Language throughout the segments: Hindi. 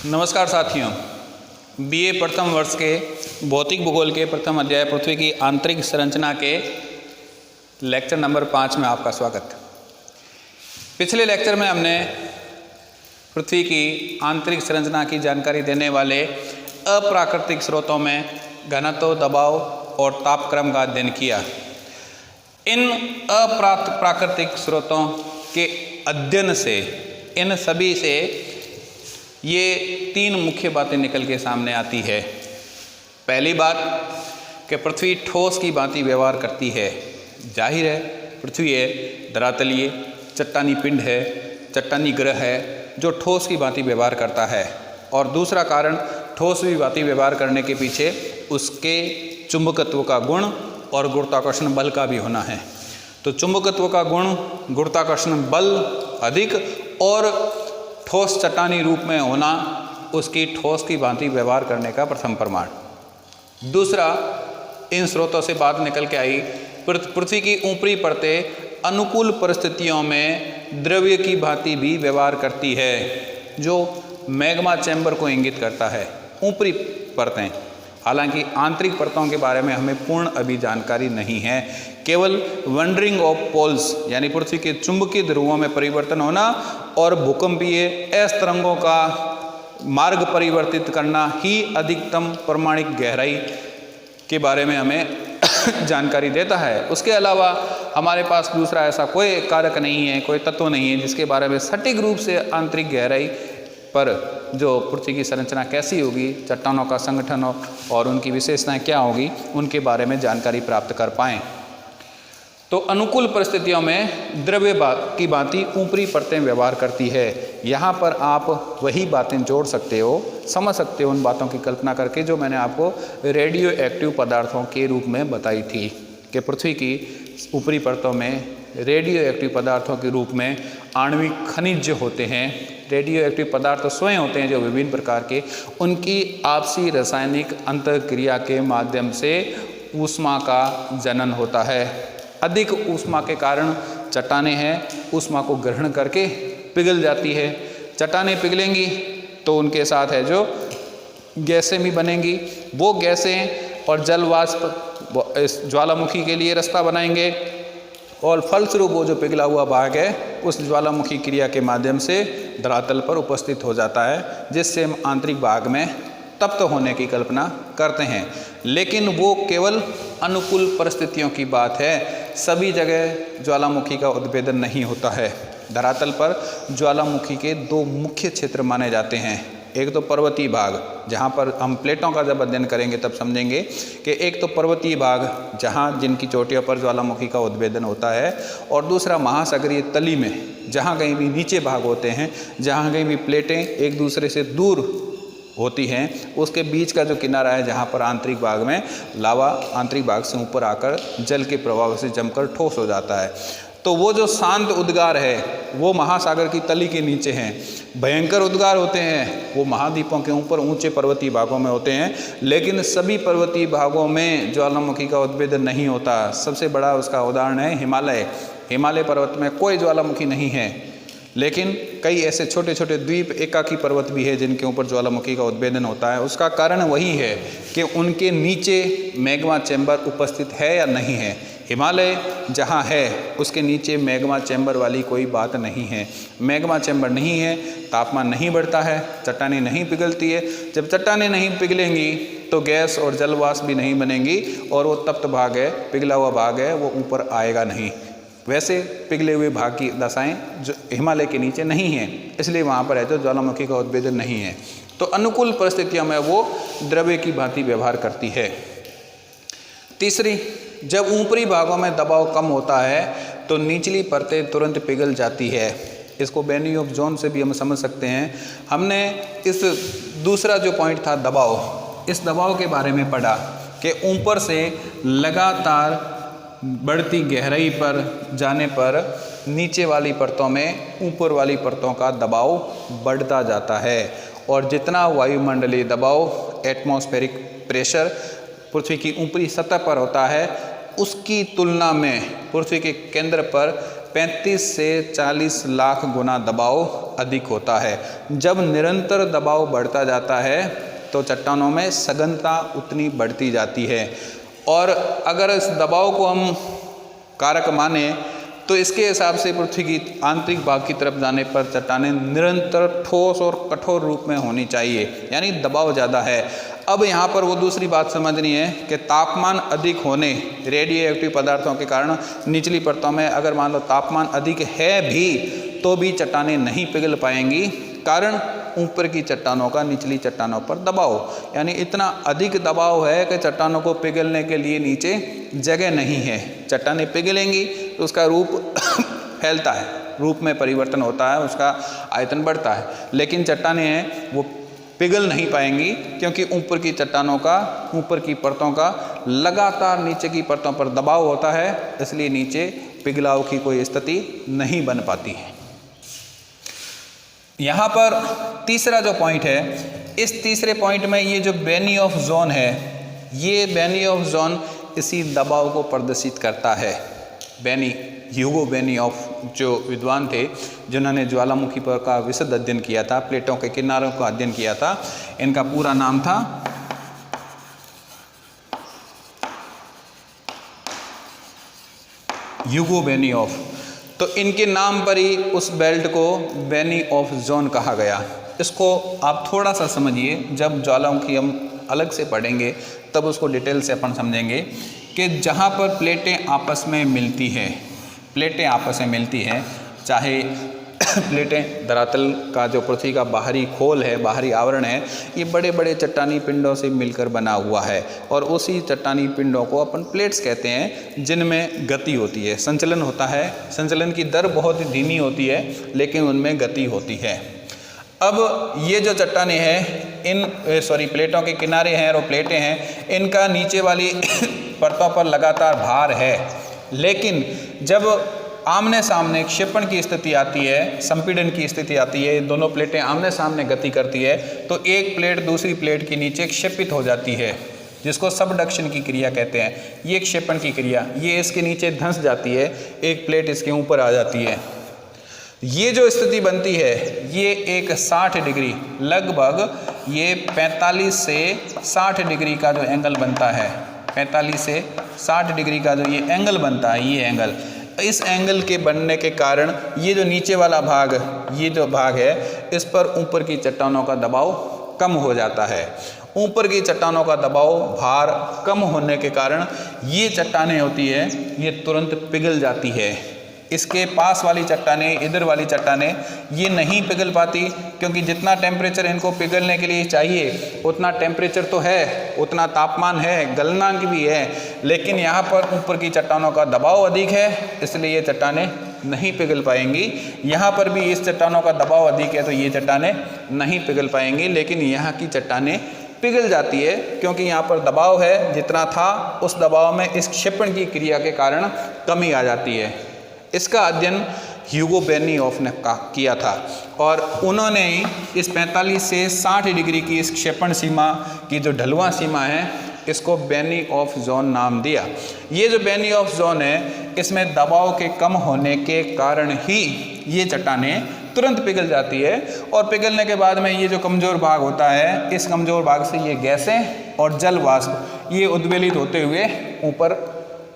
नमस्कार साथियों, बीए प्रथम वर्ष के भौतिक भूगोल के प्रथम अध्याय पृथ्वी की आंतरिक संरचना के लेक्चर नंबर 5 में आपका स्वागत। पिछले लेक्चर में हमने पृथ्वी की आंतरिक संरचना की जानकारी देने वाले अप्राकृतिक स्रोतों में घनत्व, दबाव और तापक्रम का अध्ययन किया। इन अप्राकृतिक स्रोतों के अध्ययन से, इन सभी से ये तीन मुख्य बातें निकल के सामने आती है। पहली बात कि पृथ्वी ठोस की भांति व्यवहार करती है। जाहिर है, पृथ्वी है धरातलीय चट्टानी पिंड है, चट्टानी ग्रह है जो ठोस की भांति व्यवहार करता है। और दूसरा कारण ठोस की भांति व्यवहार करने के पीछे उसके चुंबकत्व का गुण और गुरुत्वाकर्षण बल का भी होना है। तो चुंबकत्व का गुण, गुरुत्वाकर्षण बल अधिक और ठोस चट्टानी रूप में होना उसकी ठोस की भांति व्यवहार करने का प्रथम प्रमाण। दूसरा, इन स्रोतों से बात निकल के आई, पृथ्वी की ऊपरी परतें अनुकूल परिस्थितियों में द्रव्य की भांति भी व्यवहार करती है, जो मैग्मा चैम्बर को इंगित करता है। ऊपरी परतें, हालांकि आंतरिक परतों के बारे में हमें पूर्ण अभी जानकारी नहीं है। केवल वंडरिंग ऑफ पोल्स यानी पृथ्वी के चुंबकीय ध्रुवों में परिवर्तन होना और भूकंपीय एस तरंगों का मार्ग परिवर्तित करना ही अधिकतम परमाणिक गहराई के बारे में हमें जानकारी देता है। उसके अलावा हमारे पास दूसरा ऐसा कोई कारक नहीं है, कोई तत्व नहीं है जिसके बारे में सटीक रूप से आंतरिक गहराई पर जो पृथ्वी की संरचना कैसी होगी, चट्टानों का संगठन और उनकी विशेषताएं क्या होगी, उनके बारे में जानकारी प्राप्त कर पाएँ। तो अनुकूल परिस्थितियों में द्रव्य की भांति ऊपरी परतें व्यवहार करती है। यहाँ पर आप वही बातें जोड़ सकते हो, समझ सकते हो उन बातों की कल्पना करके जो मैंने आपको रेडियो एक्टिव पदार्थों के रूप में बताई थी कि पृथ्वी की ऊपरी परतों में रेडियो एक्टिव पदार्थों के रूप में आणविक खनिज होते हैं। रेडियो एक्टिव पदार्थ स्वयं होते हैं जो विभिन्न प्रकार के, उनकी आपसी रासायनिक अंतःक्रिया के माध्यम से ऊष्मा का जनन होता है। अधिक ऊष्मा के कारण चट्टानें हैं ऊष्मा को ग्रहण करके पिघल जाती है। चट्टानें पिघलेंगी तो उनके साथ है जो गैसें भी बनेंगी। वो गैसें और जल वाष्प इस ज्वालामुखी के लिए रास्ता बनाएंगे और फलस्वरूप वो जो पिघला हुआ भाग है उस ज्वालामुखी क्रिया के माध्यम से धरातल पर उपस्थित हो जाता है, जिससे हम आंतरिक भाग में तप्त होने की कल्पना करते हैं। लेकिन वो केवल अनुकूल परिस्थितियों की बात है, सभी जगह ज्वालामुखी का उद्भेदन नहीं होता है। धरातल पर ज्वालामुखी के दो मुख्य क्षेत्र माने जाते हैं। एक तो पर्वतीय भाग, जहाँ पर हम प्लेटों का जब अध्ययन करेंगे तब समझेंगे कि एक तो पर्वतीय भाग जहाँ जिनकी चोटियों पर ज्वालामुखी का उद्भेदन होता है, और दूसरा महासागरीय तली में जहाँ कहीं भी नीचे भाग होते हैं, जहाँ कहीं भी प्लेटें एक दूसरे से दूर होती हैं, उसके बीच का जो किनारा है जहाँ पर आंतरिक भाग में लावा आंतरिक भाग से ऊपर आकर जल के प्रभाव से जमकर ठोस हो जाता है। तो वो जो शांत उद्गार है वो महासागर की तली के नीचे हैं। भयंकर उद्गार होते हैं वो महाद्वीपों के ऊपर ऊंचे पर्वतीय भागों में होते हैं, लेकिन सभी पर्वतीय भागों में ज्वालामुखी का उद्भेदन नहीं होता। सबसे बड़ा उसका उदाहरण है हिमालय। हिमालय पर्वत में कोई ज्वालामुखी नहीं है, लेकिन कई ऐसे छोटे छोटे द्वीप एकाकी पर्वत भी है जिनके ऊपर ज्वालामुखी का उद्भेदन होता है। उसका कारण वही है कि उनके नीचे मैग्मा चैम्बर उपस्थित है या नहीं है। हिमालय जहाँ है उसके नीचे मैग्मा चैम्बर वाली कोई बात नहीं है। मैग्मा चैम्बर नहीं है, तापमान नहीं बढ़ता है, चट्टानें नहीं पिघलती है। जब चट्टानें नहीं पिघलेंगी तो गैस और जलवाष्प भी नहीं बनेंगी और वो तप्त भाग है, पिघला हुआ भाग है, वो ऊपर आएगा नहीं। वैसे पिघले हुए भाग की दशाएं जो हिमालय के नीचे नहीं हैं, इसलिए वहाँ पर है तो ज्वालामुखी का उद्भेदन नहीं है। तो अनुकूल परिस्थितियों में वो द्रव्य की भांति व्यवहार करती है। तीसरी, जब ऊपरी भागों में दबाव कम होता है तो निचली परतें तुरंत पिघल जाती है। इसको बेनियोफ जोन से भी हम समझ सकते हैं। हमने इस दूसरा जो पॉइंट था दबाव, इस दबाव के बारे में पढ़ा कि ऊपर से लगातार बढ़ती गहराई पर जाने पर नीचे वाली परतों में ऊपर वाली परतों का दबाव बढ़ता जाता है, और जितना वायुमंडलीय दबाव एटमॉस्फेरिक प्रेशर पृथ्वी की ऊपरी सतह पर होता है उसकी तुलना में पृथ्वी के केंद्र पर 35 से 40 लाख गुना दबाव अधिक होता है। जब निरंतर दबाव बढ़ता जाता है तो चट्टानों में सघनता उतनी बढ़ती जाती है। और अगर इस दबाव को हम कारक माने तो इसके हिसाब से पृथ्वी की आंतरिक भाग की तरफ जाने पर चट्टानें निरंतर ठोस और कठोर रूप में होनी चाहिए, यानी दबाव ज़्यादा है। अब यहाँ पर वो दूसरी बात समझनी है कि तापमान अधिक होने, रेडियो एक्टिव पदार्थों के कारण निचली परतों में अगर मान लो तापमान अधिक है भी तो भी चट्टानें नहीं पिघल पाएंगी, कारण ऊपर की चट्टानों का निचली चट्टानों पर दबाव, यानी इतना अधिक दबाव है कि चट्टानों को पिघलने के लिए नीचे जगह नहीं है। चट्टानें पिघलेंगी तो उसका रूप फैलता है, रूप में परिवर्तन होता है, उसका आयतन बढ़ता है, लेकिन चट्टानें हैं वो पिघल नहीं पाएंगी क्योंकि ऊपर की चट्टानों का, ऊपर की परतों का लगातार नीचे की परतों पर दबाव होता है, इसलिए नीचे पिघलाव की कोई स्थिति नहीं बन पाती है। यहाँ पर तीसरा जो पॉइंट है, इस तीसरे पॉइंट में ये जो बेनी ऑफ जोन है, ये बेनी ऑफ जोन इसी दबाव को प्रदर्शित करता है। बेनी, ह्यूगो बेनी ऑफ जो विद्वान थे जिन्होंने ज्वालामुखी पर का विशद अध्ययन किया था, प्लेटों के किनारों का अध्ययन किया था, इनका पूरा नाम था ह्यूगो बेनी ऑफ। तो इनके नाम पर ही उस बेल्ट को बेनी ऑफ जोन कहा गया। इसको आप थोड़ा सा समझिए, जब ज्वालामुखी हम अलग से पढ़ेंगे तब उसको डिटेल से अपन समझेंगे कि जहाँ पर प्लेटें आपस में मिलती हैं, प्लेटें आपस में मिलती हैं, चाहे प्लेटें धरातल का जो पृथ्वी का बाहरी खोल है, बाहरी आवरण है, ये बड़े बड़े चट्टानी पिंडों से मिलकर बना हुआ है और उसी चट्टानी पिंडों को अपन प्लेट्स कहते हैं, जिनमें गति होती है, संचलन होता है। संचलन की दर बहुत धीमी होती है लेकिन उनमें गति होती है। अब ये जो चट्टानें हैं, प्लेटों के किनारे हैं और प्लेटें हैं, इनका नीचे वाली परतों पर लगातार भार है, लेकिन जब आमने सामने क्षेपण की स्थिति आती है, संपीड़न की स्थिति आती है, दोनों प्लेटें आमने सामने गति करती है, तो एक प्लेट दूसरी प्लेट के नीचे क्षेपित हो जाती है, जिसको सबडक्शन की क्रिया कहते हैं। ये क्षेपण की क्रिया, ये इसके नीचे धंस जाती है, एक प्लेट इसके ऊपर आ जाती है। ये जो स्थिति बनती है, ये एक 60 डिग्री, लगभग ये 45 से 60 डिग्री का जो एंगल बनता है, 45 से 60 डिग्री का जो ये एंगल बनता है, ये एंगल, इस एंगल के बनने के कारण ये जो नीचे वाला भाग, ये जो भाग है, इस पर ऊपर की चट्टानों का दबाव कम हो जाता है। ऊपर की चट्टानों का दबाव, भार कम होने के कारण ये चट्टानें होती है, ये तुरंत पिघल जाती है। इसके पास वाली चट्टानें, इधर वाली चट्टानें, ये नहीं पिघल पाती क्योंकि जितना टेम्परेचर इनको पिघलने के लिए चाहिए उतना टेम्परेचर तो है, उतना तापमान है, गलनांक भी है, लेकिन यहाँ पर ऊपर की चट्टानों का दबाव अधिक है, इसलिए ये चट्टानें नहीं पिघल पाएंगी। यहाँ पर भी इस चट्टानों का दबाव अधिक है तो ये चट्टानें नहीं पिघल पाएंगी, लेकिन यहाँ की चट्टानें पिघल जाती है क्योंकि यहाँ पर दबाव है, जितना था उस दबाव में इस क्षेपण की क्रिया के कारण कमी आ जाती है। इसका अध्ययन ह्यूगो बेनी ऑफ ने किया था और उन्होंने इस 45 से 60 डिग्री की इस क्षेपण सीमा की जो ढलुआ सीमा है, इसको बेनी ऑफ जोन नाम दिया। ये जो बेनी ऑफ जोन है, इसमें दबाव के कम होने के कारण ही ये चट्टानें तुरंत पिघल जाती है और पिघलने के बाद में ये जो कमज़ोर भाग होता है, इस कमज़ोर भाग से ये गैसें और जल वाष्प ये उद्वेलित होते हुए ऊपर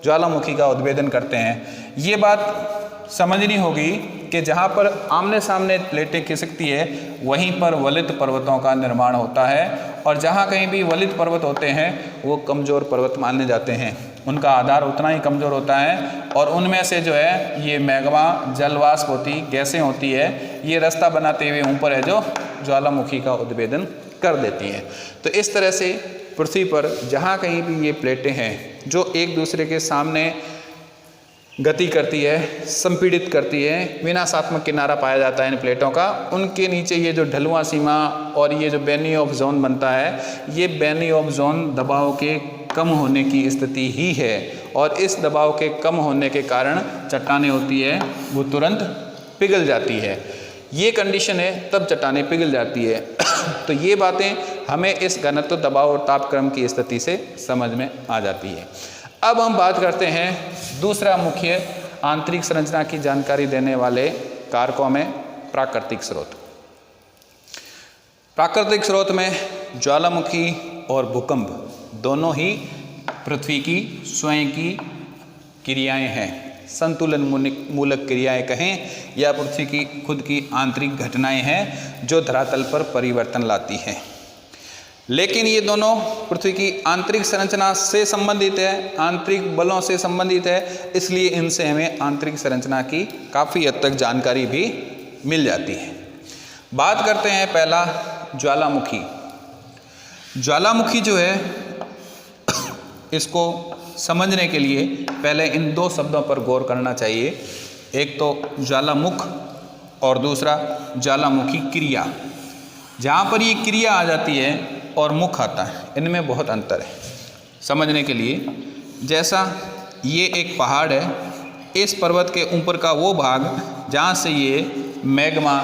ज्वालामुखी का उद्भेदन करते हैं। ये बात समझनी होगी कि जहाँ पर आमने सामने प्लेटें खिसकती है वहीं पर वलित पर्वतों का निर्माण होता है और जहाँ कहीं भी वलित पर्वत होते हैं वो कमज़ोर पर्वत माने जाते हैं, उनका आधार उतना ही कमज़ोर होता है और उनमें से जो है ये मैग्मा, जलवाष्प होती, गैसें होती है, ये रास्ता बनाते हुए ऊपर है जो ज्वालामुखी का उद्भेदन कर देती हैं। तो इस तरह से पृथ्वी पर जहाँ कहीं भी ये प्लेटें हैं जो एक दूसरे के सामने गति करती है, संपीड़ित करती है, विनाशात्मक किनारा पाया जाता है इन प्लेटों का, उनके नीचे ये जो ढलुआ सीमा और ये जो बेनी ऑफ जोन बनता है, ये बेनी ऑफ जोन दबाव के कम होने की स्थिति ही है और इस दबाव के कम होने के कारण चट्टानें होती है वो तुरंत पिघल जाती है। ये कंडीशन है तब चट्टानें पिघल जाती है। तो ये बातें हमें इस घनत्व, दबाव और तापक्रम की स्थिति से समझ में आ जाती है। अब हम बात करते हैं दूसरा मुख्य आंतरिक संरचना की जानकारी देने वाले कारकों में प्राकृतिक स्रोत। प्राकृतिक स्रोत में ज्वालामुखी और भूकंप दोनों ही पृथ्वी की स्वयं की क्रियाएं हैं, संतुलन मूलक क्रियाएं कहें या पृथ्वी की खुद की आंतरिक घटनाएं हैं जो धरातल पर परिवर्तन लाती हैं। लेकिन ये दोनों पृथ्वी की आंतरिक संरचना से संबंधित है, आंतरिक बलों से संबंधित है, इसलिए इनसे हमें आंतरिक संरचना की काफ़ी हद तक जानकारी भी मिल जाती है। बात करते हैं पहला ज्वालामुखी। ज्वालामुखी जो है इसको समझने के लिए पहले इन दो शब्दों पर गौर करना चाहिए, एक तो ज्वालामुख और दूसरा ज्वालामुखी क्रिया। जहाँ पर ये क्रिया आ जाती है और मुख आता है, इनमें बहुत अंतर है। समझने के लिए, जैसा ये एक पहाड़ है, इस पर्वत के ऊपर का वो भाग जहाँ से ये मैग्मा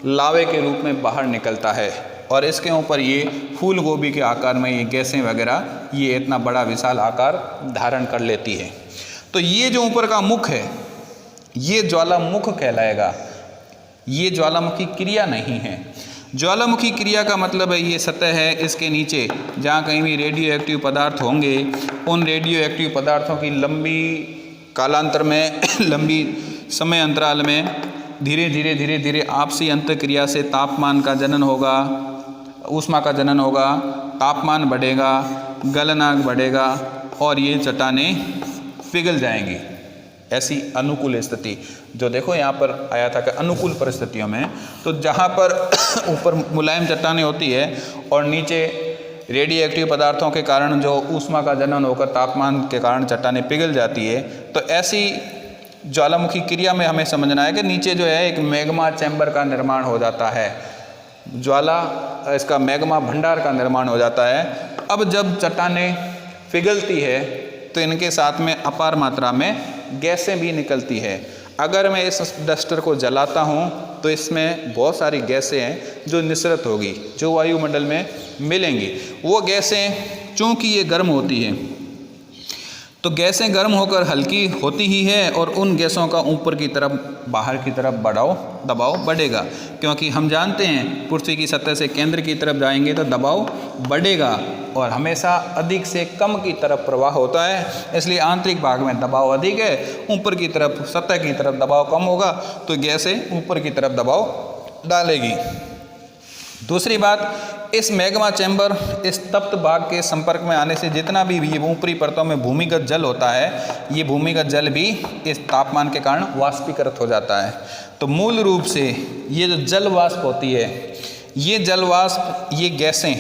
लावे के रूप में बाहर निकलता है और इसके ऊपर ये फूल गोभी के आकार में ये गैसें वगैरह ये इतना बड़ा विशाल आकार धारण कर लेती है। तो ये जो ऊपर का मुख है ये ज्वालामुख कहलाएगा, ये ज्वालामुखी क्रिया नहीं है। ज्वालामुखी क्रिया का मतलब है ये सतह है, इसके नीचे जहाँ कहीं भी रेडियो एक्टिव पदार्थ होंगे, उन रेडियो एक्टिव पदार्थों की लंबी कालांतर में लंबी समय अंतराल में धीरे धीरे आपसी अंतःक्रिया से तापमान का जनन होगा, ऊष्मा का जनन होगा, तापमान बढ़ेगा, गलनांक बढ़ेगा और ये चट्टानें पिघल जाएंगी। ऐसी अनुकूल स्थिति जो देखो यहाँ पर आया था कि अनुकूल परिस्थितियों में, तो जहाँ पर ऊपर मुलायम चट्टानें होती है और नीचे रेडियो एक्टिव पदार्थों के कारण जो ऊष्मा का जनन होकर तापमान के कारण चट्टानें पिघल जाती है, तो ऐसी ज्वालामुखी क्रिया में हमें समझना है कि नीचे जो है एक मैग्मा चैम्बर का निर्माण हो जाता है, ज्वाला इसका मैग्मा भंडार का निर्माण हो जाता है। अब जब चट्टानें पिघलती है तो इनके साथ में अपार मात्रा में गैसें भी निकलती है। अगर मैं इस डस्टर को जलाता हूँ तो इसमें बहुत सारी गैसें हैं जो निसरत होगी, जो वायुमंडल में मिलेंगी। वो गैसें चूँकि ये गर्म होती हैं तो गैसें गर्म होकर हल्की होती ही है और उन गैसों का ऊपर की तरफ बाहर की तरफ दबाव बढ़ेगा, क्योंकि हम जानते हैं पृथ्वी की सतह से केंद्र की तरफ जाएंगे तो दबाव बढ़ेगा और हमेशा अधिक से कम की तरफ प्रवाह होता है। इसलिए आंतरिक भाग में दबाव अधिक है, ऊपर की तरफ सतह की तरफ दबाव कम होगा, तो गैसें ऊपर की तरफ दबाव डालेगी। दूसरी बात, इस मैग्मा चैम्बर इस तप्त भाग के संपर्क में आने से जितना भी ये ऊपरी परतों में भूमिगत जल होता है, ये भूमिगत जल भी इस तापमान के कारण वाष्पीकृत हो जाता है। तो मूल रूप से ये जो जल वाष्प होती है, ये जल वाष्प, ये गैसें,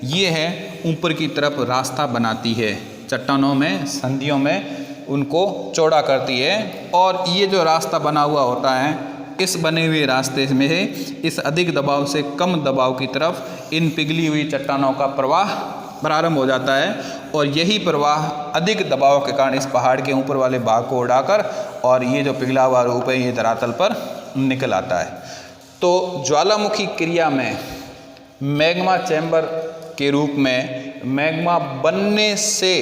ये है ऊपर की तरफ रास्ता बनाती है, चट्टानों में संधियों में उनको चौड़ा करती है और ये जो रास्ता बना हुआ होता है, इस बने हुए रास्ते में इस अधिक दबाव से कम दबाव की तरफ इन पिघली हुई चट्टानों का प्रवाह प्रारंभ हो जाता है और यही प्रवाह अधिक दबाव के कारण इस पहाड़ के ऊपर वाले भाग को उड़ाकर और ये जो पिघला हुआ रूप है ये धरातल पर निकल आता है। तो ज्वालामुखी क्रिया में मैग्मा चैम्बर के रूप में मैग्मा बनने से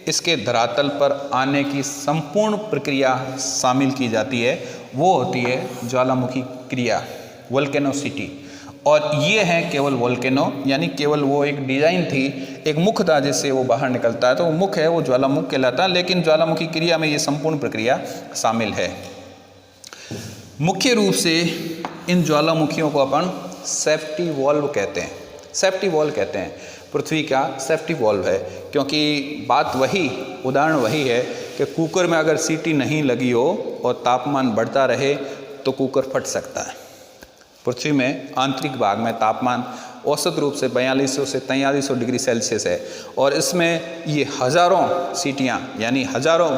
इसके धरातल पर आने की संपूर्ण प्रक्रिया शामिल की जाती है, वो होती है ज्वालामुखी क्रिया, वोल्केनोसिटी। और ये है केवल वोल्केनो, यानी केवल वो एक डिज़ाइन थी, एक मुख था जिससे वो बाहर निकलता है, तो वो मुख है, वो ज्वालामुख कहलाता है। लेकिन ज्वालामुखी क्रिया में ये संपूर्ण प्रक्रिया शामिल है। मुख्य रूप से इन ज्वालामुखियों को अपन सेफ्टी वॉल्व कहते हैं, सेफ्टी वॉल्व कहते हैं, पृथ्वी का सेफ्टी वॉल्व है। क्योंकि बात वही, उदाहरण वही है कि कुकर में अगर सीटी नहीं लगी हो और तापमान बढ़ता रहे तो कुकर फट सकता है। पृथ्वी में आंतरिक भाग में तापमान औसत रूप से 4200 से 4300 डिग्री सेल्सियस है और इसमें ये हज़ारों सीटियाँ, यानी हज़ारों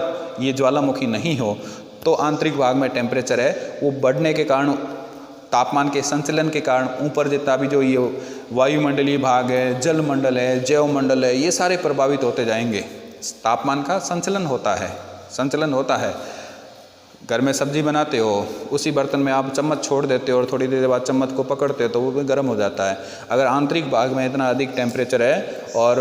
ये ज्वालामुखी नहीं हो तो आंतरिक भाग में टेम्परेचर है वो बढ़ने के कारण, तापमान के संचलन के कारण ऊपर जितना भी जो ये वायुमंडलीय भाग है, जलमंडल है, जैवमंडल है, ये सारे प्रभावित होते जाएंगे। तापमान का संचलन होता है घर में सब्जी बनाते हो, उसी बर्तन में आप चम्मच छोड़ देते हो और थोड़ी देर बाद चम्मच को पकड़ते हो तो वो भी गर्म हो जाता है। अगर आंतरिक भाग में इतना अधिक टेम्परेचर है और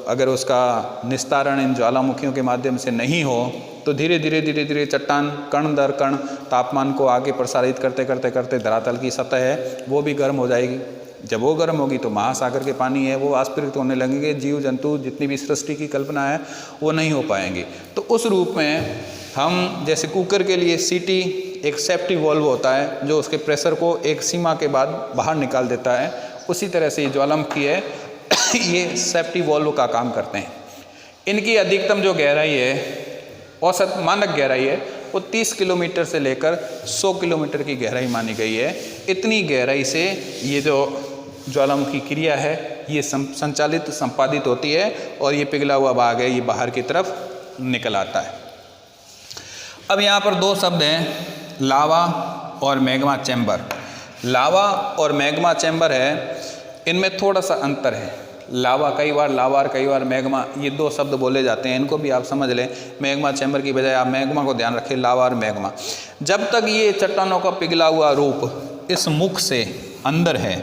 अगर उसका निस्तारण इन ज्वालामुखियों के माध्यम से नहीं हो तो धीरे धीरे चट्टान कण दर कण तापमान को आगे प्रसारित करते करते करते धरातल की सतह है वो भी गर्म हो जाएगी। जब वो गर्म होगी तो महासागर के पानी है वो वाष्पीकृत होने लगेंगे, जीव जंतु जितनी भी सृष्टि की कल्पना है वो नहीं हो पाएंगी। तो उस रूप में हम जैसे कुकर के लिए सीटी एक सेफ्टी वॉल्व होता है जो उसके प्रेशर को एक सीमा के बाद बाहर निकाल देता है, उसी तरह से ये ज्वालामुखी है ये सेफ्टी वॉल्व का काम करते हैं। इनकी अधिकतम जो गहराई है, औसत मानक गहराई है, वो 30 किलोमीटर से लेकर 100 किलोमीटर की गहराई मानी गई है। इतनी गहराई से ये जो ज्वालामुखी क्रिया है ये संचालित संपादित होती है और ये पिघला हुआ भाग है ये बाहर की तरफ निकल आता है। अब यहाँ पर दो शब्द हैं, लावा और मैग्मा चैम्बर। लावा और मैग्मा चैम्बर है, इनमें थोड़ा सा अंतर है। लावा कई बार लावा और कई बार मैग्मा, ये दो शब्द बोले जाते हैं, इनको भी आप समझ लें। मैग्मा चैम्बर की बजाय आप मैग्मा को ध्यान रखें, लावा और मैग्मा। जब तक ये चट्टानों का पिघला हुआ रूप इस मुख से अंदर है,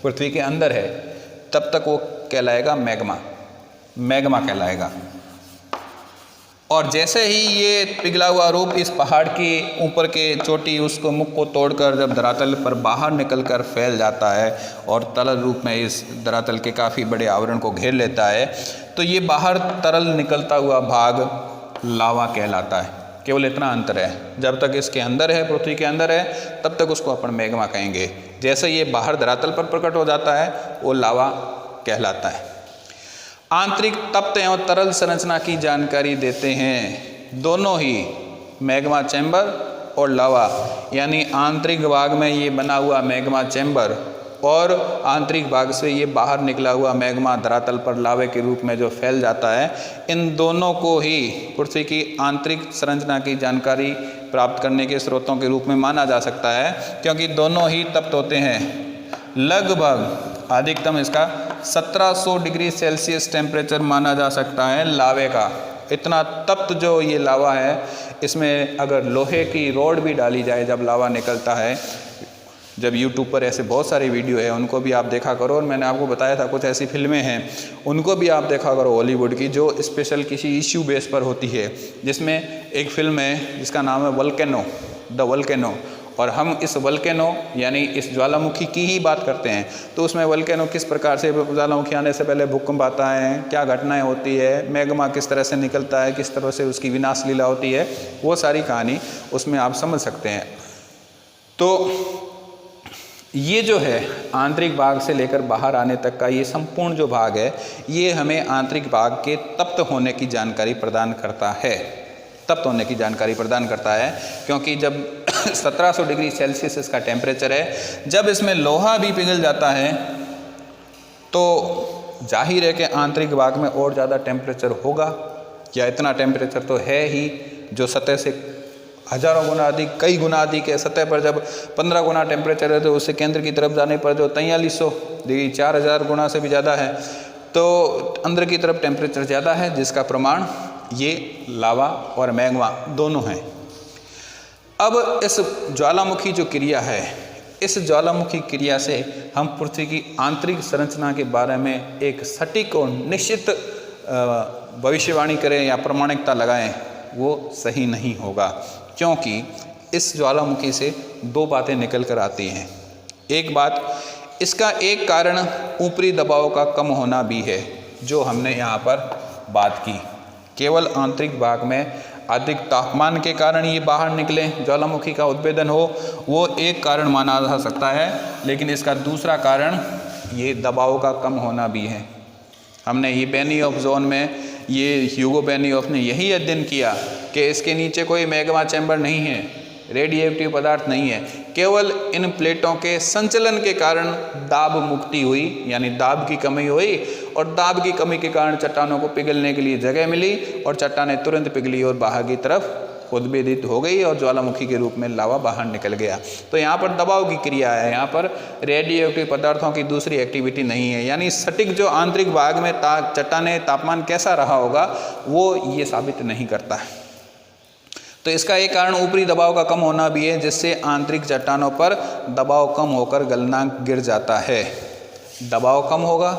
पृथ्वी के अंदर है, तब तक वो कहलाएगा मैग्मा, मैग्मा कहलाएगा। और जैसे ही ये पिघला हुआ रूप इस पहाड़ की ऊपर के चोटी उसको मुख को तोड़कर जब धरातल पर बाहर निकलकर फैल जाता है और तरल रूप में इस धरातल के काफ़ी बड़े आवरण को घेर लेता है तो ये बाहर तरल निकलता हुआ भाग लावा कहलाता है। केवल इतना अंतर है, जब तक इसके अंदर है, पृथ्वी के अंदर है, तब तक उसको अपन मैग्मा कहेंगे। जैसे ये बाहर धरातल पर प्रकट हो जाता है वो लावा कहलाता है। आंतरिक तप्त एवं तरल संरचना की जानकारी देते हैं दोनों ही मैग्मा चैम्बर और लावा, यानी आंतरिक भाग में ये बना हुआ मैग्मा चैम्बर और आंतरिक भाग से ये बाहर निकला हुआ मैग्मा धरातल पर लावे के रूप में जो फैल जाता है, इन दोनों को ही पृथ्वी की आंतरिक संरचना की जानकारी प्राप्त करने के स्रोतों के रूप में माना जा सकता है, क्योंकि दोनों ही तप्त होते हैं। लगभग अधिकतम इसका 1700 डिग्री सेल्सियस टेम्परेचर माना जा सकता है लावे का। इतना तप्त जो ये लावा है, इसमें अगर लोहे की रॉड भी डाली जाए जब लावा निकलता है, जब यूट्यूब पर ऐसे बहुत सारे वीडियो है उनको भी आप देखा करो, और मैंने आपको बताया था कुछ ऐसी फिल्में हैं उनको भी आप देखा करो हॉलीवुड की, जो स्पेशल किसी इश्यू बेस पर होती है। जिसमें एक फिल्म है जिसका नाम है वोल्केनो, द वोल्केनो, और हम इस वोल्केनो यानी इस ज्वालामुखी की ही बात करते हैं। तो उसमें वोल्केनो किस प्रकार से, ज्वालामुखी आने से पहले भूकंप आता है, क्या घटनाएं होती है, मैग्मा किस तरह से निकलता है, किस तरह से उसकी विनाश लीला होती है, वो सारी कहानी उसमें आप समझ सकते हैं। तो ये जो है आंतरिक भाग से लेकर बाहर आने तक का ये संपूर्ण जो भाग है, ये हमें आंतरिक भाग के तप्त होने की जानकारी प्रदान करता है, तप्त होने की जानकारी प्रदान करता है। क्योंकि जब 1700 डिग्री सेल्सियस इसका टेम्परेचर है, जब इसमें लोहा भी पिघल जाता है तो जाहिर है कि आंतरिक भाग में और ज़्यादा टेम्परेचर होगा, या इतना टेम्परेचर तो है ही जो सतह से हज़ारों गुना अधिक, कई गुना अधिक है। सतह पर जब 15 गुना टेम्परेचर है तो उससे केंद्र की तरफ जाने पर जो 4300 डिग्री, 4000 गुना से भी ज़्यादा है, तो अंदर की तरफ टेम्परेचर ज़्यादा है, जिसका प्रमाण ये लावा और मैग्मा दोनों हैं। अब इस ज्वालामुखी जो क्रिया है, इस ज्वालामुखी क्रिया से हम पृथ्वी की आंतरिक संरचना के बारे में एक सटीक और निश्चित भविष्यवाणी करें या प्रमाणिकता लगाएं, वो सही नहीं होगा। क्योंकि इस ज्वालामुखी से दो बातें निकल कर आती हैं। एक बात, इसका एक कारण ऊपरी दबाव का कम होना भी है, जो हमने यहाँ पर बात की। केवल आंतरिक भाग में अधिक तापमान के कारण ये बाहर निकले, ज्वालामुखी का उद्भेदन हो, वो एक कारण माना जा सकता है। लेकिन इसका दूसरा कारण ये दबाव का कम होना भी है। हमने ये बेनियोफ जोन में, ये ह्यूगो बेनियोफ ने यही अध्ययन किया कि इसके नीचे कोई मैग्मा चैम्बर नहीं है, रेडिएटिव पदार्थ नहीं है, केवल इन प्लेटों के संचलन के कारण दाब मुक्ति हुई, यानी दाब की कमी हुई, और दाब की कमी के कारण चट्टानों को पिघलने के लिए जगह मिली और चट्टानें तुरंत पिघली और बाहर की तरफ उद्भेदित हो गई और ज्वालामुखी के रूप में लावा बाहर निकल गया। तो यहाँ पर दबाव की क्रिया है, यहाँ पर रेडियोएक्टिव पदार्थों की दूसरी एक्टिविटी नहीं है। यानी सटीक जो आंतरिक भाग में चट्टानें तापमान कैसा रहा होगा वो ये साबित नहीं करता है। तो इसका एक कारण ऊपरी दबाव का कम होना भी है, जिससे आंतरिक चट्टानों पर दबाव कम होकर गलनांक गिर जाता है। दबाव कम होगा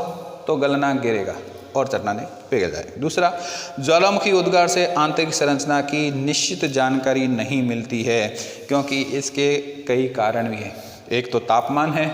तो गलनांक गिरेगा और चट्टानें पिघल जाएगी। दूसरा, ज्वालामुखी उद्गार से आंतरिक संरचना की निश्चित जानकारी नहीं मिलती है, क्योंकि इसके कई कारण भी हैं। एक तो तापमान है,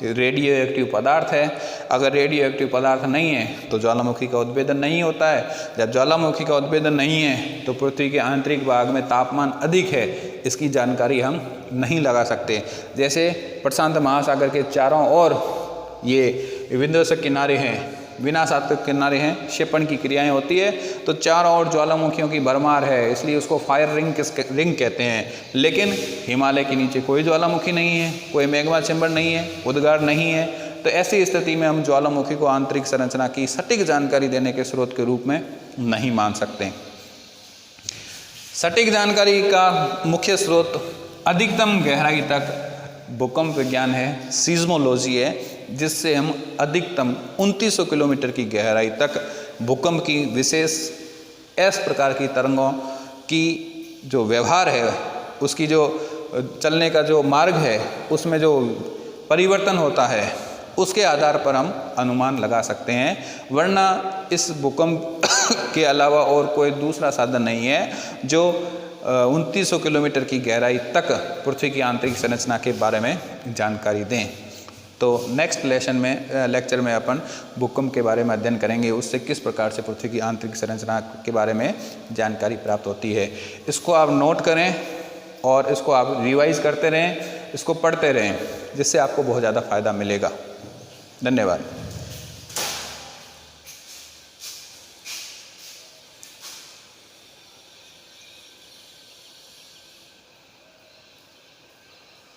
रेडियो एक्टिव पदार्थ है। अगर रेडियो एक्टिव पदार्थ नहीं है तो ज्वालामुखी का उद्भेदन नहीं होता है। जब ज्वालामुखी का उद्भेदन नहीं है तो पृथ्वी के आंतरिक भाग में तापमान अधिक है, इसकी जानकारी हम नहीं लगा सकते। जैसे प्रशांत महासागर के चारों ओर ये विध्वंसक किनारे हैं, विनाशात्मक किनारे हैं, क्षेपण की क्रियाएं होती है, तो चारों ओर ज्वालामुखियों की भरमार है, इसलिए उसको फायर रिंग कहते हैं। लेकिन हिमालय के नीचे कोई ज्वालामुखी नहीं है, कोई मैग्मा चैम्बर नहीं है, उद्गार नहीं है। तो ऐसी स्थिति में हम ज्वालामुखी को आंतरिक संरचना की सटीक जानकारी देने के स्रोत के रूप में नहीं मान सकते। सटीक जानकारी का मुख्य स्रोत अधिकतम गहराई तक भूकंप विज्ञान है, सीज्मोलॉजी है, जिससे हम अधिकतम 2900 किलोमीटर की गहराई तक भूकंप की विशेष इस प्रकार की तरंगों की जो व्यवहार है, उसकी जो चलने का जो मार्ग है, उसमें जो परिवर्तन होता है, उसके आधार पर हम अनुमान लगा सकते हैं। वरना इस भूकंप के अलावा और कोई दूसरा साधन नहीं है जो 2900 किलोमीटर की गहराई तक पृथ्वी की आंतरिक संरचना के बारे में जानकारी दें। तो नेक्स्ट लेक्चर में अपन भूकंप के बारे में अध्ययन करेंगे, उससे किस प्रकार से पृथ्वी की आंतरिक संरचना के बारे में जानकारी प्राप्त होती है। इसको आप नोट करें और इसको आप रिवाइज करते रहें, इसको पढ़ते रहें, जिससे आपको बहुत ज़्यादा फायदा मिलेगा। धन्यवाद।